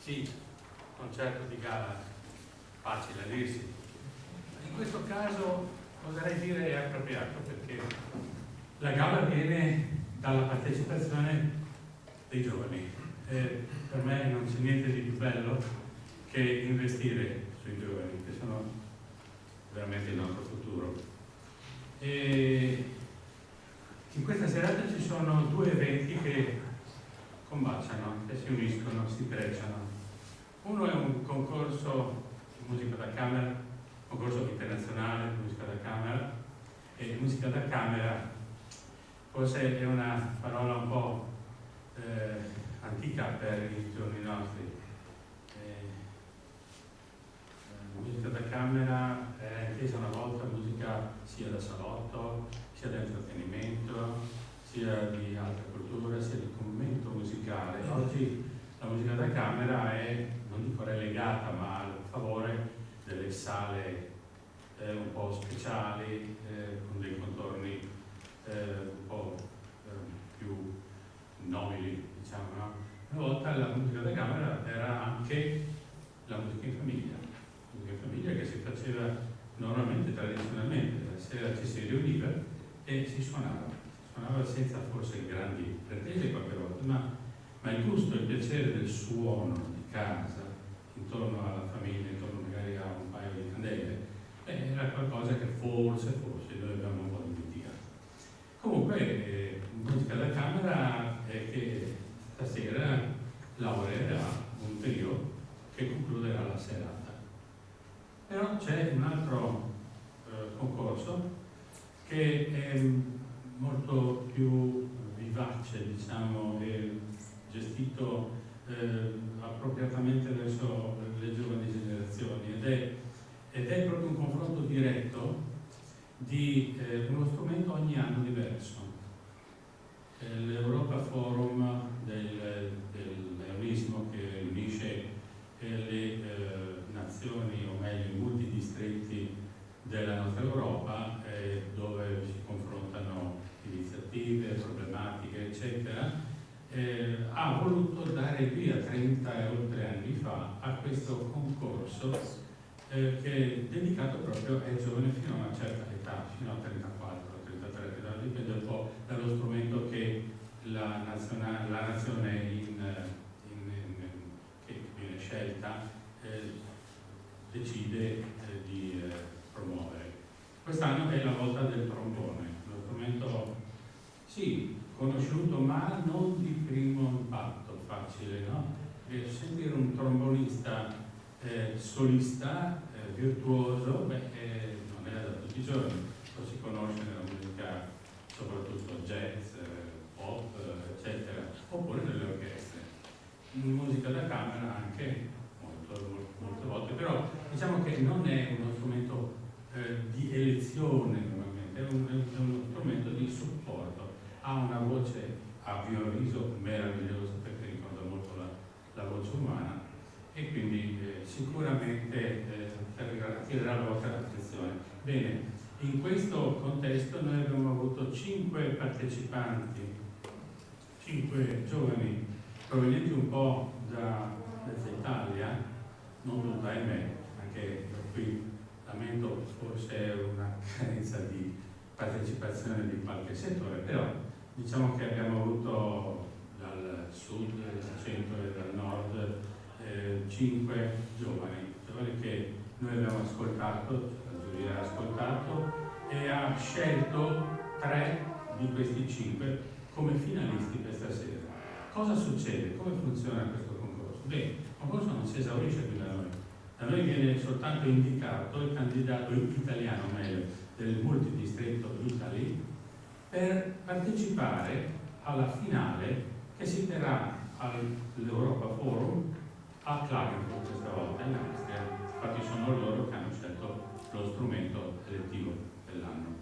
Sì, concerto di gala, facile a dirsi. In questo caso oserei dire è appropriato perché la gala viene dalla partecipazione dei giovani. Per me non c'è niente di più bello che investire sui giovani, che sono veramente il nostro futuro. E in questa serata ci sono due eventi che combaciano, che si uniscono, si intrecciano. Uno è un concorso di musica da camera, concorso internazionale di musica da camera, e musica da camera forse è una parola un po' antica per i giorni nostri. Musica da camera è intesa una volta musica sia da salotto, sia da intrattenimento, sia di alta cultura, sia di commento musicale. Oggi la musica da camera è, non dico relegata, ma a favore delle sale un po' speciali, con dei contorni un po' più nobili, diciamo, no? Una volta la musica da camera era anche la musica in famiglia che si faceva normalmente, tradizionalmente. La sera ci si riuniva e si suonava senza forse grandi pretese qualche volta, ma il gusto, il piacere del suono di casa, intorno alla famiglia, intorno magari a un paio di candele, era qualcosa che forse noi abbiamo un po' dimenticato. Comunque, musica da camera è che stasera lavorerà un periodo che concluderà la serata. Però c'è un altro concorso che è molto più vivace, diciamo, e gestito appropriatamente verso le giovani generazioni ed è proprio un confronto diretto di uno strumento ogni anno diverso. L'Europa Forum dell'Eurismo, che unisce le nazioni, o meglio i multidistretti della nostra Europa, dove si confrontano iniziative, problematiche, eccetera, ha voluto dare via 30 e oltre anni fa a questo concorso che è dedicato proprio ai giovani fino a una certa età, fino a 34, 33, dipende un po' dallo strumento che la nazione che viene scelta decide di promuovere. Quest'anno è la volta del trombone, uno strumento sì, conosciuto ma non di primo impatto facile, no? E sentire un trombonista solista, virtuoso, non è da tutti i giorni, lo si conosce nella musica soprattutto jazz, pop, eccetera, oppure nelle orchestre. In musica da camera anche molte volte, però diciamo che non è uno strumento di elezione normalmente, è uno strumento di supporto. Ha una voce a mio avviso meravigliosa perché ricorda molto la voce umana e quindi sicuramente attirerà la vostra attenzione. Bene, in questo contesto noi abbiamo avuto 5 partecipanti, 5 giovani provenienti un po' da mezza Italia, non tutta ahimè, anche qui lamento forse una carenza di partecipazione di qualche settore, però diciamo che abbiamo avuto dal sud, dal centro e dal nord 5 giovani che noi abbiamo ascoltato, la giuria ha ascoltato e ha scelto 3 di questi 5 come finalisti per stasera. Cosa succede? Come funziona questo concorso? Beh, il concorso non si esaurisce qui da noi. Da noi viene soltanto indicato il candidato italiano, meglio, del multidistretto Italy, per partecipare alla finale che si terrà all'Europa Forum a Klagenfurt questa volta in Austria. Infatti sono loro che hanno scelto lo strumento elettivo dell'anno.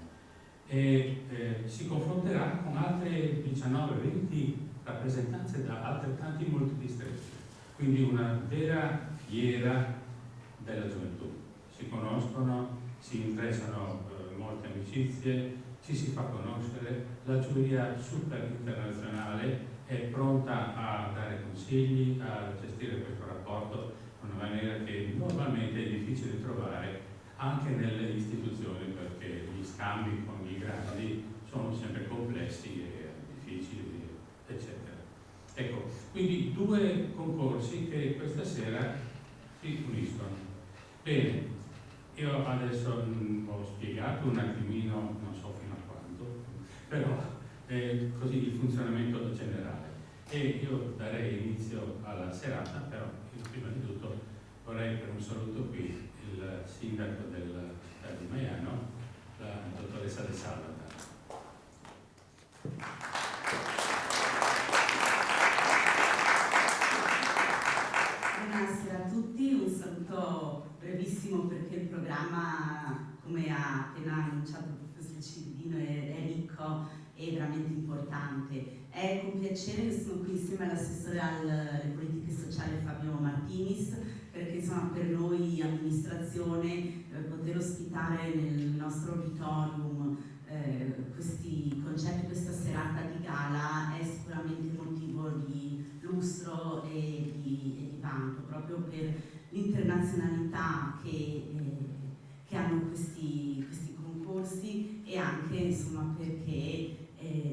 E si confronterà con altre 19-20 rappresentanze da altrettanti multidistretti. Quindi una vera fiera della gioventù. Si conoscono, si intrecciano molte amicizie, ci si fa conoscere, la giuria super internazionale è pronta a dare consigli consigli, a gestire questo rapporto in una maniera che normalmente è difficile trovare anche nelle istituzioni, perché gli scambi con i grandi sono sempre complessi e difficili, eccetera. Ecco, quindi due concorsi che questa sera si uniscono. Bene, io adesso ho spiegato un attimino, non so fino a quando, però così il funzionamento generale. E io darei inizio alla serata, però prima di tutto vorrei per un saluto qui il sindaco della città di Maiano, la dottoressa De Salvata. Buonasera a tutti, un saluto brevissimo perché il programma, come ha appena annunciato il professor Cividino, è ricco e veramente importante. È con piacere che sono qui insieme all'assessore alle politiche sociali Fabio Martinis, perché insomma per noi amministrazione poter ospitare nel nostro auditorium questi concetti, questa serata di gala è sicuramente motivo di lustro e di vanto, proprio per l'internazionalità che hanno questi concorsi e anche insomma perché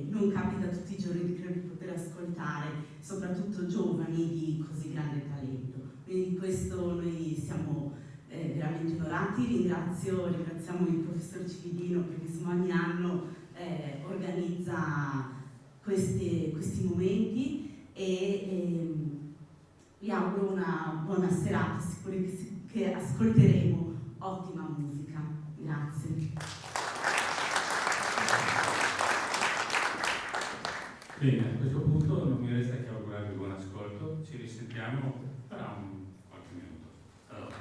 non capita tutti i giorni di poter ascoltare soprattutto giovani di così grande talento. Quindi di questo noi siamo veramente onorati. Ringraziamo il professor Cividino perché insomma ogni anno organizza questi momenti e vi auguro una buona serata, sicuro che ascolteremo ottima musica. Grazie. Bene, a questo punto non mi resta che augurarvi buon ascolto, ci risentiamo tra qualche minuto. Allora.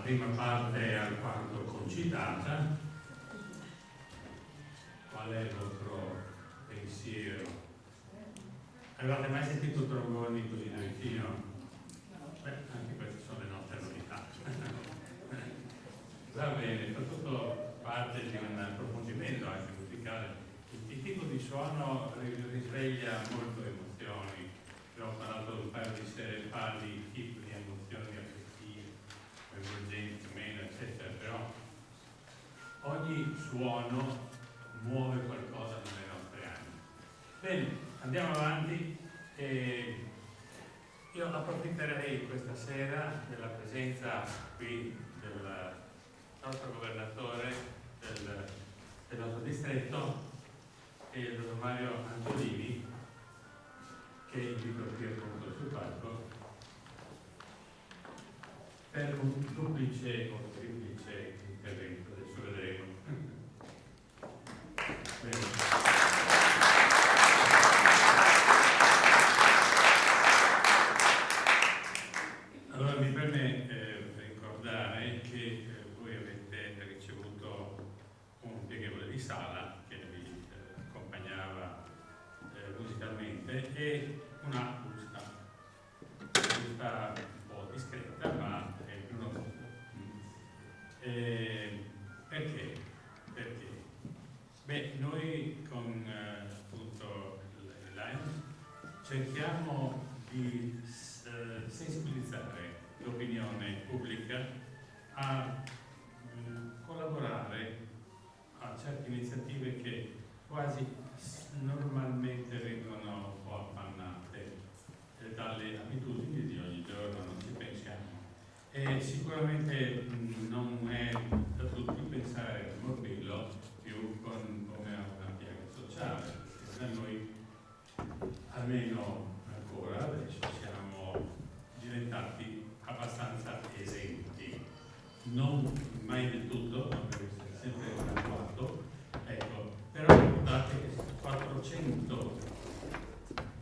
prima parte è alquanto concitata. Qual è il vostro pensiero? Avevate mai sentito tromboni così da vicino? Beh, anche queste sono le nostre novità. Va bene, fa tutto parte di un approfondimento anche musicale. Il tipo di suono risveglia molto emozioni. Abbiamo parlato un paio di sere fa di tipi di emozioni affettive, coinvolgenti, meno, eccetera, però ogni suono muove qualcosa nelle nostre anime. Bene, andiamo avanti. Io approfitterei questa sera della presenza qui del nostro governatore del nostro distretto, che è il dottor Mario Antolini, che invito qui appunto sul palco per un duplice o triplice intervento, adesso vedremo. Allora mi preme ricordare che voi avete ricevuto un pieghevole di sala che vi accompagnava musicalmente e una busta un po' discreta, ma è più una busta. Perché? Perché? Beh, noi con appunto il Lions cerchiamo di sensibilizzare l'opinione pubblica a collaborare a certe iniziative che quasi normalmente vengono un po' appannate dalle abitudini di ogni giorno, non ci pensiamo. E sicuramente non è da tutti pensare al morbillo più come a una piaga sociale, perché da noi almeno ancora adesso siamo diventati abbastanza esenti, non mai del tutto, perché è sempre graduato, ecco, però guardate che 400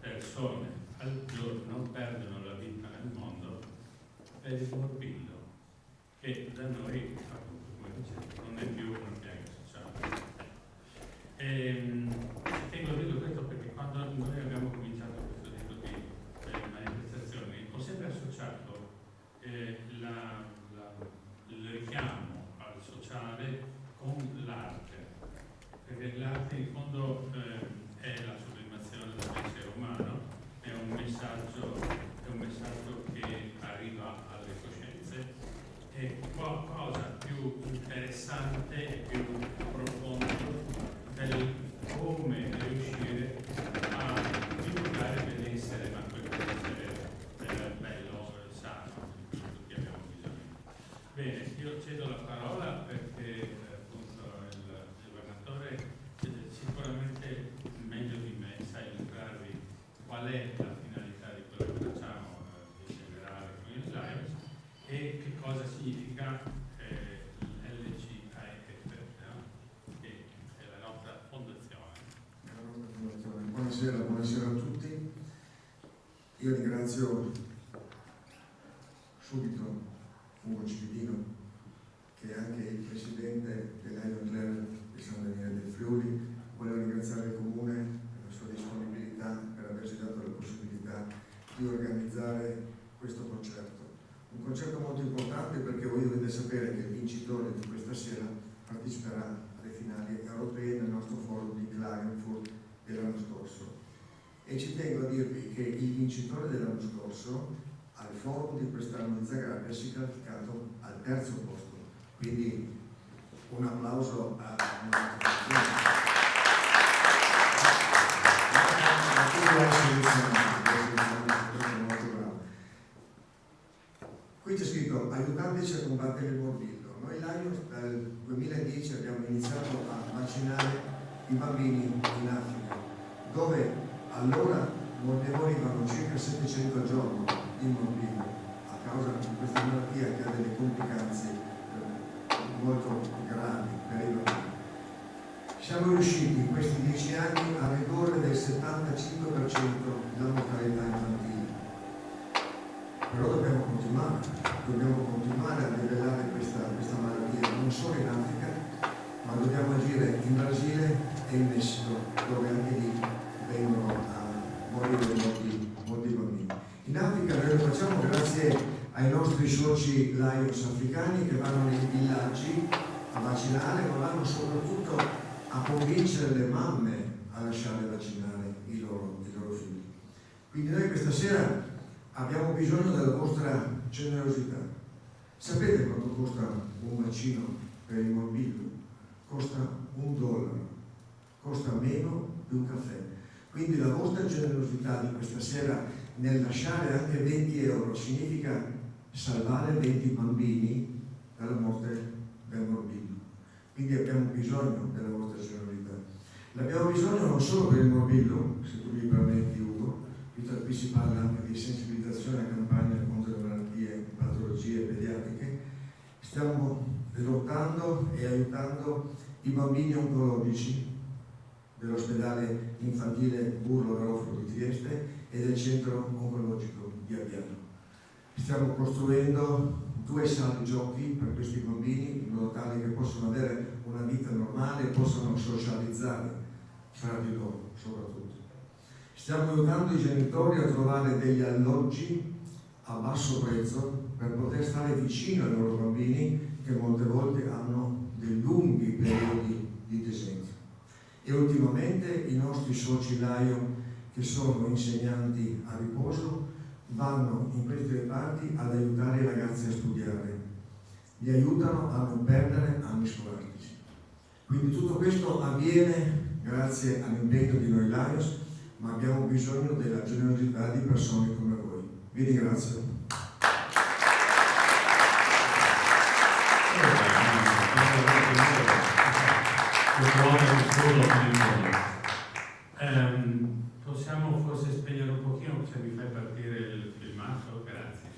persone al giorno perdono la vita nel mondo per il morbillo, che da noi, appunto, come dicevo, non è più una piaga sociale. Tengo a dire questo perché quando noi abbiamo cominciato questo tipo di manifestazioni ho sempre associato il richiamo al sociale con l'arte, perché l'arte in fondo è la sublimazione del pensiero umano, è un messaggio che arriva alle coscienze, e qualcosa più interessante e più profondo del come riuscire a divulgare benessere, ma quel benessere bello, sano, di cui tutti abbiamo bisogno. Bene, io cedo la parola perché appunto il governatore sicuramente meglio di me sa illustrarvi qual è la finalità di quello che facciamo in generale con il Lions e che cosa significa l'LCAF, no? Che è la nostra fondazione. Buonasera a tutti. Io ringrazio subito Ugo Cividino, che è anche il presidente dell'Iron Club di San Daniele del Friuli. Volevo ringraziare il Comune per la sua disponibilità, per averci dato la possibilità di organizzare questo concerto. Un concerto molto importante perché voi dovete sapere che il vincitore di questa sera parteciperà alle finali europee nel nostro forum di Klagenfurt dell'anno scorso. E ci tengo a dirvi che il vincitore dell'anno scorso al forum di quest'anno di Zagabria si è qualificato al terzo posto. Quindi un applauso a Qui c'è scritto aiutateci a combattere il morbillo. Noi Lions dal 2010 abbiamo iniziato a vaccinare i bambini in Africa, dove allora ne morivano circa 700 al giorno di morbillo a causa di questa malattia che ha delle complicanze molto gravi per i bambini. Siamo riusciti in questi 10 anni a ridurre del 75% la mortalità infantile. Però dobbiamo continuare a rivelare soci Lions africani che vanno nei villaggi a vaccinare, ma vanno soprattutto a convincere le mamme a lasciare vaccinare i loro figli. Quindi noi questa sera abbiamo bisogno della vostra generosità. Sapete quanto costa un vaccino per il morbillo? Costa $1, costa meno di un caffè. Quindi la vostra generosità di questa sera nel lasciare anche 20 euro significa salvare 20 bambini dalla morte del morbillo. Quindi abbiamo bisogno della vostra generosità. L'abbiamo bisogno non solo per il morbillo, se tu mi permetti Ugo, visto che qui si parla anche di sensibilizzazione a campagna contro le malattie, patologie pediatriche, stiamo lottando e aiutando i bambini oncologici dell'ospedale infantile Burlo Garofalo di Trieste e del centro oncologico di Aviano. Stiamo costruendo 2 sale giochi per questi bambini in modo tale che possano avere una vita normale e possano socializzare fra di loro soprattutto. Stiamo aiutando i genitori a trovare degli alloggi a basso prezzo per poter stare vicino ai loro bambini che molte volte hanno dei lunghi periodi di dissenso. E ultimamente i nostri soci Lion, che sono insegnanti a riposo, vanno in questi reparti ad aiutare i ragazzi a studiare, li aiutano a non perdere anni scolastici. Quindi tutto questo avviene grazie all'impegno di noi Lions, ma abbiamo bisogno della generosità di persone come voi. Vi ringrazio. Possiamo forse spegnere un pochino se mi fai partire il filmato? Grazie.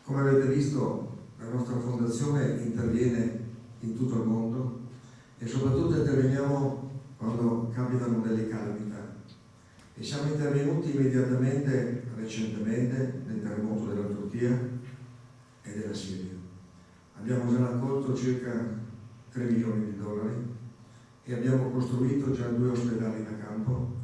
Come avete visto, la nostra fondazione interviene in tutto il mondo e soprattutto interveniamo quando capitano delle calamità. E siamo intervenuti immediatamente, recentemente, nel terremoto della Turchia e della Siria. Abbiamo già raccolto circa $3 milioni e abbiamo costruito già 2 ospedali da campo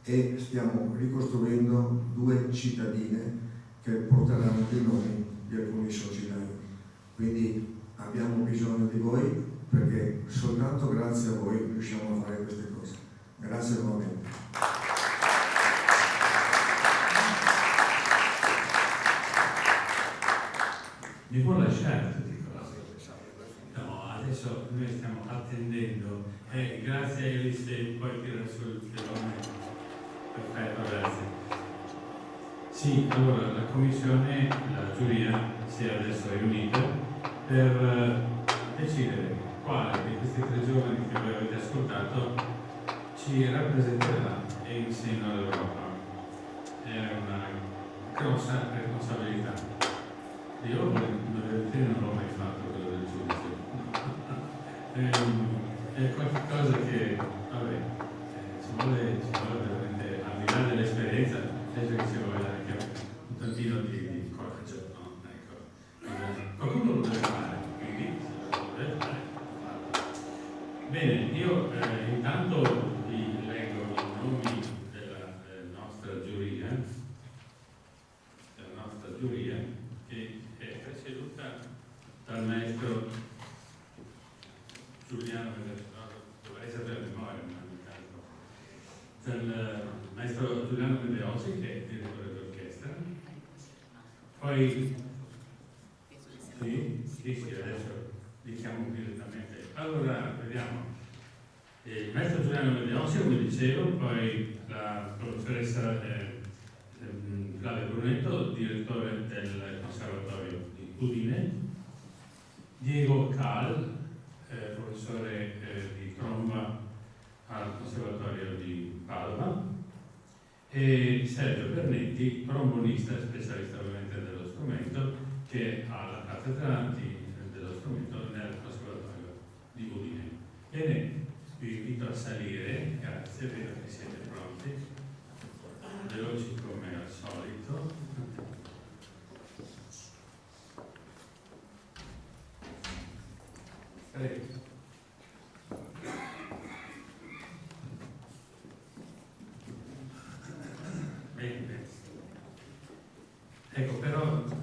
e stiamo ricostruendo 2 cittadine che porteranno i nomi di alcuni soci d'Aino. Quindi abbiamo bisogno di voi, perché soltanto grazie a voi riusciamo a fare queste cose. Grazie nuovamente. Mi può lasciare tutti i cosi? No, adesso noi stiamo attendendo. Grazie Elise, poi tira sul telone. Perfetto, grazie. Sì, allora la commissione, la giuria si è adesso riunita per decidere quale di questi 3 giovani che voi avete ascoltato ci rappresenterà in seno all'Europa. È una grossa responsabilità. Io non l'ho mai fatto quello del giudizio. È qualcosa che, vabbè, ci vuole veramente, al di là dell'esperienza, penso che ci vuole anche un tantino di coraggio, no? Ecco. Qualcuno lo deve fare, quindi se lo deve fare, bene, io intanto vi leggo i nomi della nostra giuria, che è presieduta dal maestro Giuliano, dovrei sapere a memoria, dal maestro Giuliano Medeosi, che è direttore d'orchestra. Poi sì, adesso li chiamo direttamente. Allora, vediamo. Il maestro Giuliano Medeosi, come dicevo, poi la professoressa Flavia Brunetto, direttore del Conservatorio di Udine, Diego Cal, professore di tromba al Conservatorio di Padova, e Sergio Bernetti, trombonista, specialista ovviamente dello strumento, che ha la cattedra dello strumento nel Conservatorio di Udine. Bene, vi invito a salire, grazie, vedo che siete pronti, veloci come al solito. Prego. Bene. Ecco, però posso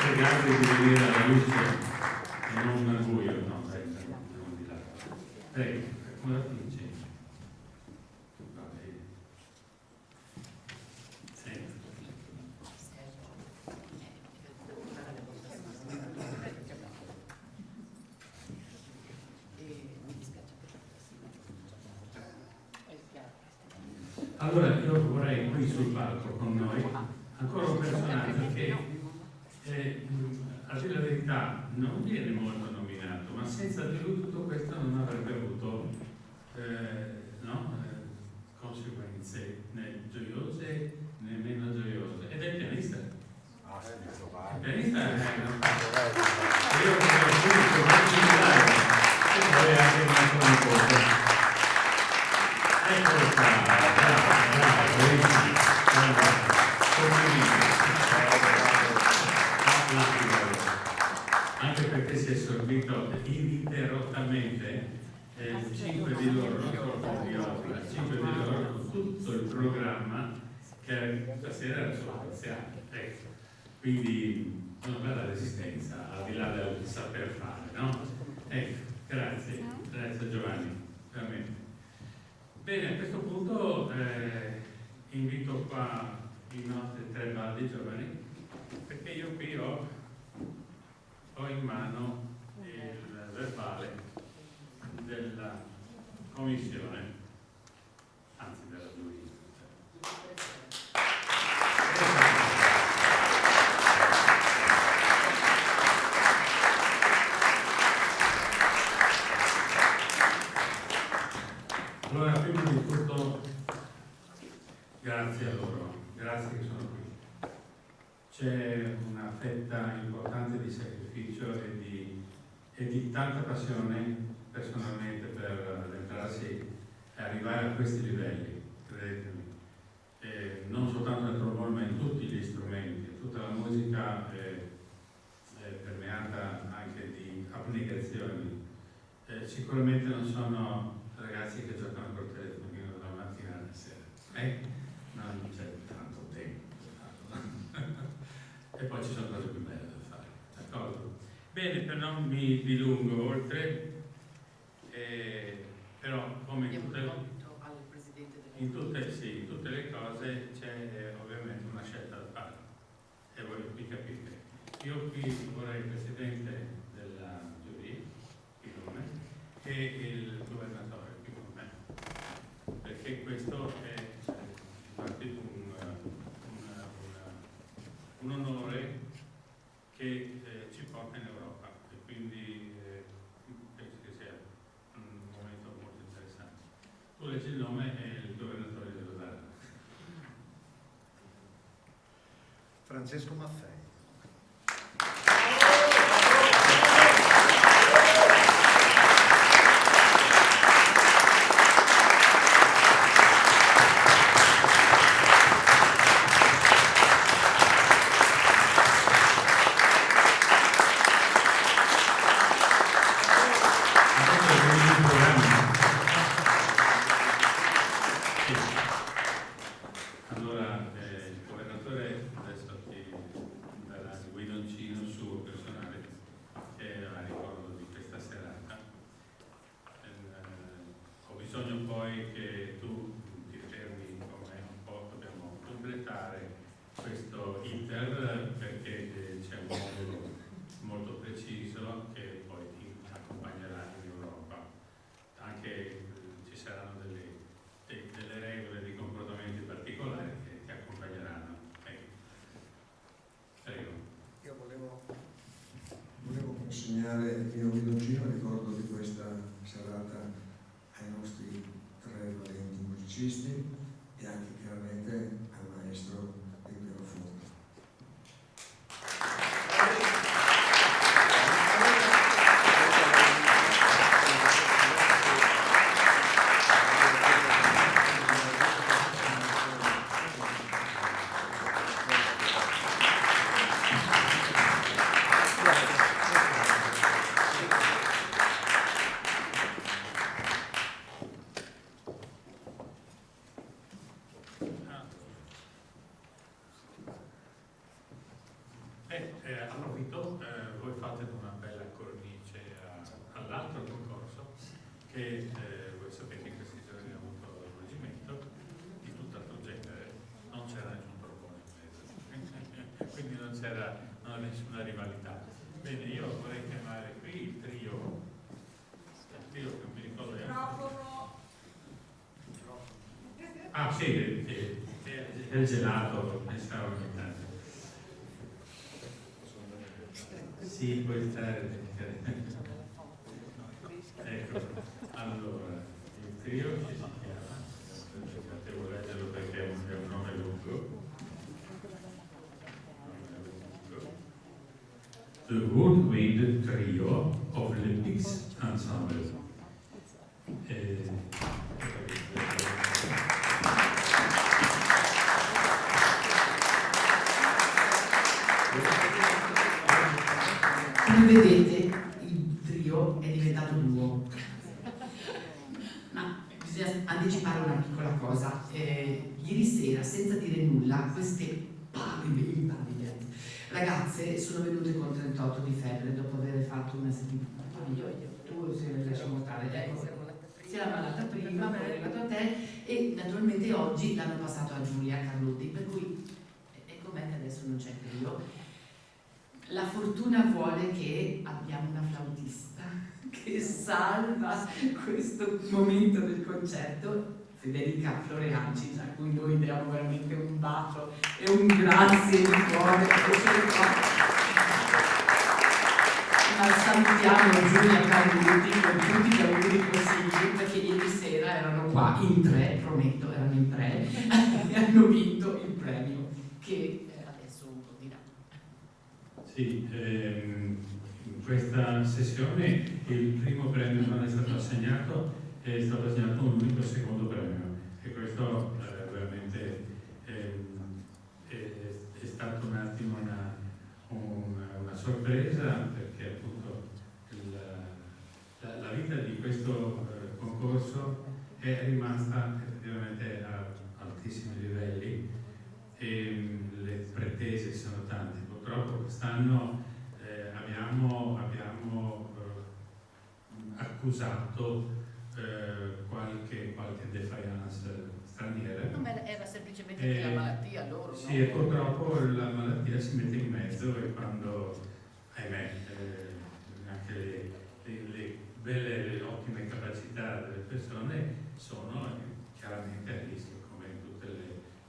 pregarvi di venire alla luce e non al buio, no, non di là. Prego, come la dice? Va bene. Senta. Allora, io vorrei qui sul palco con noi ancora un personaggio che, a dire la verità, non viene molto nominato, ma senza di lui tutto questo non avrebbe avuto conseguenze né gioiose né meno gioiose. Ed è il pianista. Il pianista è io vorrei anche il nostro nipote. Eccolo qua, bravo, bravissimo. Anche perché si è assorbito ininterrottamente 5 di loro, non solo quelli di oggi, 5 di loro con tutto il programma che stasera era solo iniziato. Ecco. Quindi una bella resistenza, al di là del saper fare, no? Ecco, grazie Giovanni, veramente. Bene, a questo punto invito qua i nostri 3 baldi giovani, perché io qui ho in mano il verbale della commissione, anzi della giuria. Allora, prima di tutto, grazie a loro, grazie che sono qui. C'è una fetta importante di sacrificio e di tanta passione personalmente per addentrarsi e arrivare a questi livelli, credetemi. Non soltanto nel trombone, ma in tutti gli strumenti. Tutta la musica è permeata sicuramente non sono ragazzi che giocano col telefonino dalla mattina alla sera, non c'è tanto tempo. E poi ci sono cose più belle da fare, d'accordo? Bene, per non mi dilungo oltre, però come in tutte le cose c'è ovviamente una scelta da fare, e voi qui capite. Io qui vorrei il presidente della giuria, qui con me, e il governatore qui con me, perché questo è un onore che ci porta in Europa, e quindi penso che sia un momento molto interessante. Tu leggi il nome e il governatore dello dare. Francesco Maffei. Allora, il governatore adesso ti darà il guidoncino suo personale, che a ricordo di questa serata. Ho bisogno poi che tu ti fermi con me un po', dobbiamo completare questo iter, perché c'è un modulo molto preciso che poi ti accompagnerà in Europa. Anche ci saranno delle regole di comportamenti particolari che ti accompagneranno. Prego. Io volevo consegnare il mio guidoncino a ricordo di questa serata ai nostri 3 valenti musicisti e anche chiaramente al maestro del pianoforte. Approfitto, voi fate una bella cornice all'altro concorso che voi sapete in questi giorni ha avuto svolgimento di tutt'altro genere, non c'era nessun trombone in mezzo, quindi non c'era nessuna rivalità. Bene, io vorrei chiamare qui il trio che non mi ricordo Ah sì, è il gelato, pensavo ogni tanto. Sì, puoi stare. Ecco, allora, il trio che si chiama, devo leggerlo perché è un nome lungo. The Woodwind Trio of the Pix Ensemble. Come vedete, il trio è diventato duo. Ma bisogna anticipare una piccola cosa. Ieri sera, senza dire nulla, queste pavide ragazze sono venute con 38 di febbre dopo aver fatto una settimana. Tu se lasciamo stare, ecco. Si era malata prima, poi è arrivato a te e naturalmente oggi l'hanno passato a Giulia Carlotti, per cui è com'è che adesso non c'è il trio. La fortuna vuole che abbiamo una flautista che salva questo momento del concerto, Federica Floreanci, a cui noi diamo veramente un bacio e un grazie di cuore per essere qua. Ma salutiamo Giulia Carluti con tutti gli auguri possibili, perché ieri sera erano qua in 3, prometto, erano in 3 e hanno vinto il premio che adesso dirà. Sì, in questa sessione il primo premio non è stato assegnato, è stato assegnato un unico secondo premio, e questo veramente è stato un attimo una sorpresa, perché appunto la vita di di questo concorso è rimasta effettivamente a altissimi livelli e le pretese sono tante. Purtroppo quest'anno abbiamo accusato qualche defiance straniera. No, ma era semplicemente che la malattia loro, sì, no? e purtroppo la malattia si mette in mezzo e quando, ahimè, anche le belle, le ottime capacità delle persone sono chiaramente a rischio, come in tutte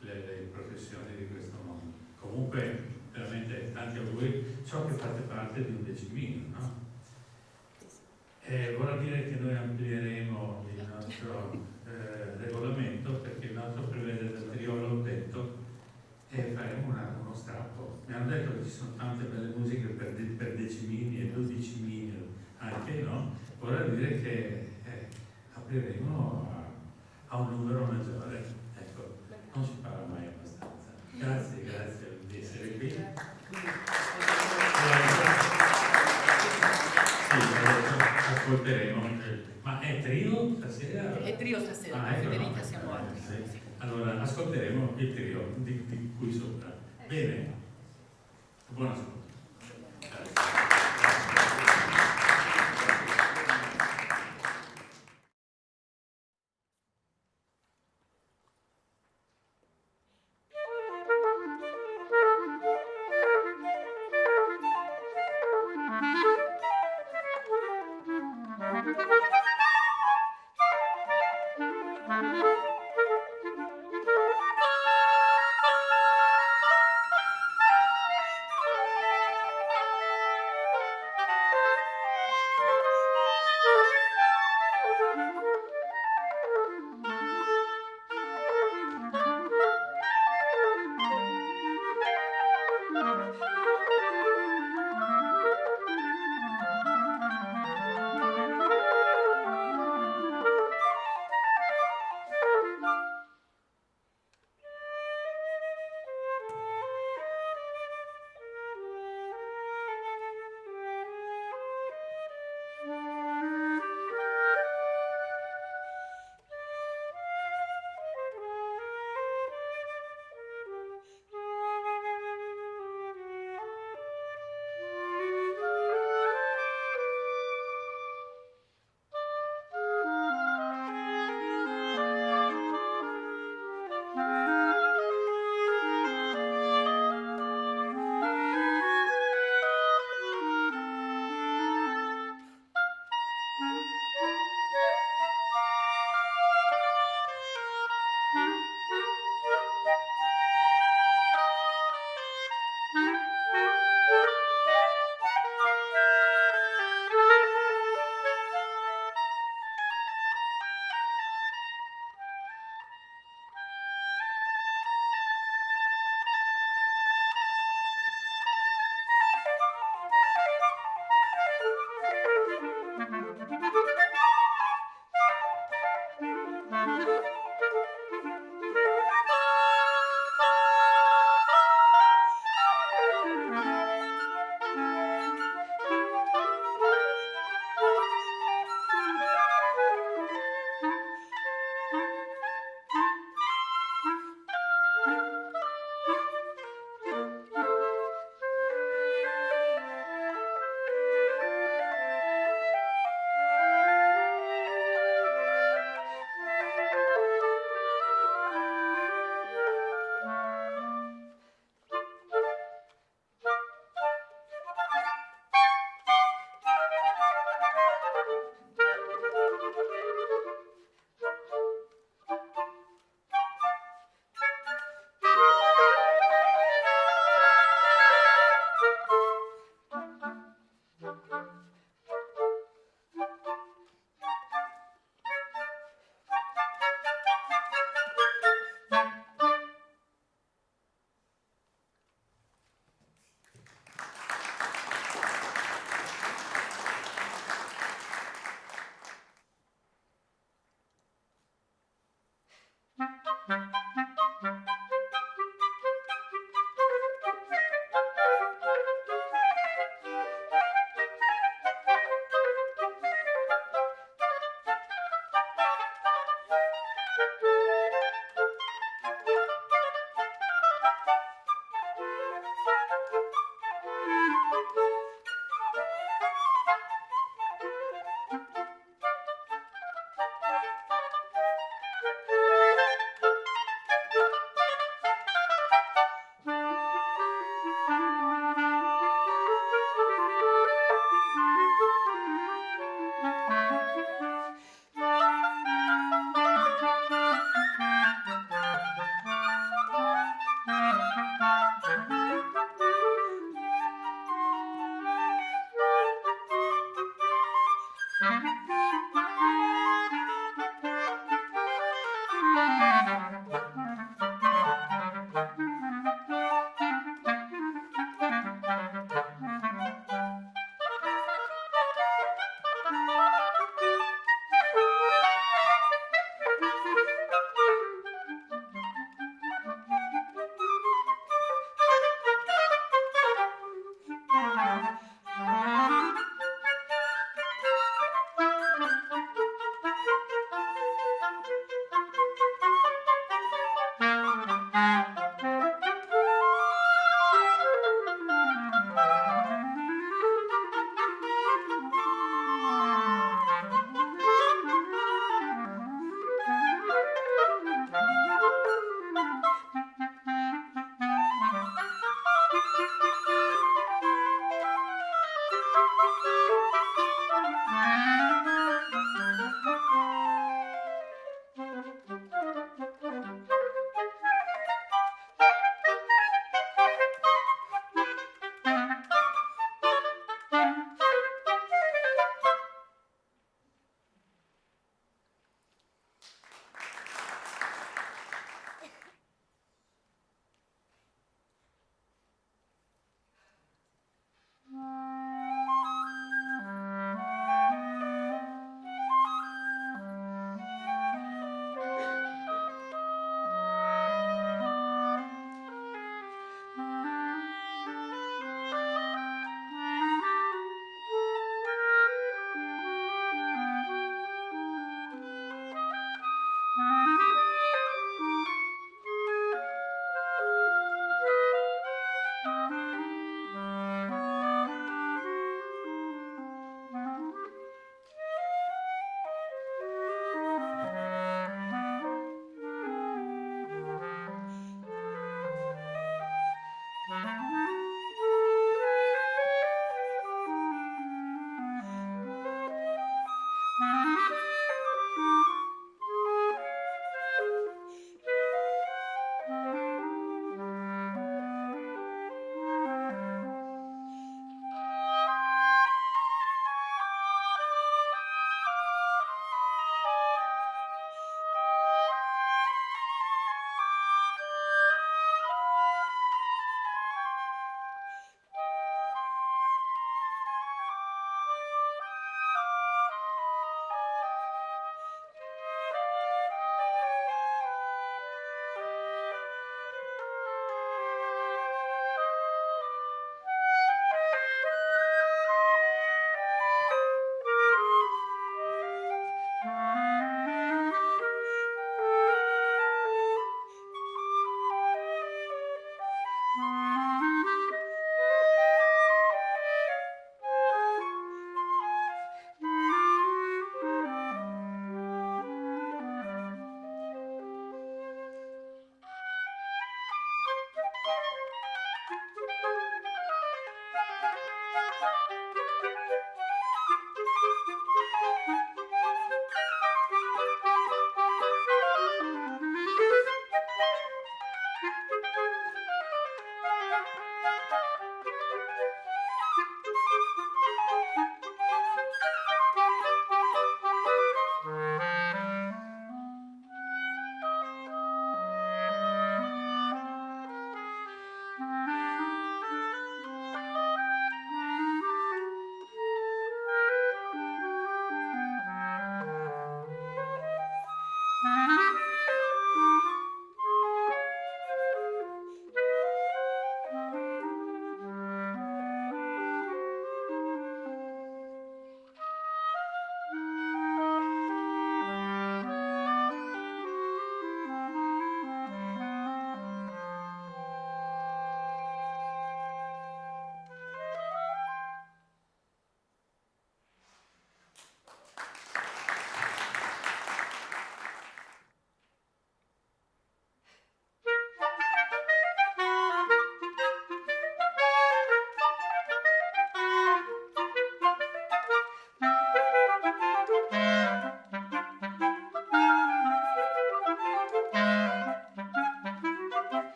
le professioni di questo mondo. Comunque, veramente tanti auguri, so che fate parte di un decimino, no? Vorrà dire che noi amplieremo il nostro regolamento, perché il nostro prevede del trio, l'ho detto, e faremo uno strappo. Mi hanno detto che ci sono tante belle musiche per decimini e dodicimini anche, no? Vorrà dire che apriremo a un numero maggiore. Ecco, non si parla mai abbastanza. Grazie di essere qui. Ascolteremo. Ma è trio stasera? È trio stasera, con Federica siamo altri. Sì. Allora, ascolteremo il trio di cui sopra. Bene, buon ascolto.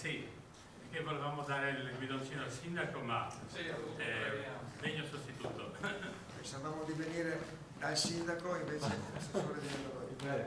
Sì, perché volevamo dare il guidoncino al sindaco, ma degno sostituto. Pensavamo di venire dal sindaco, invece l'assessore viene da noi.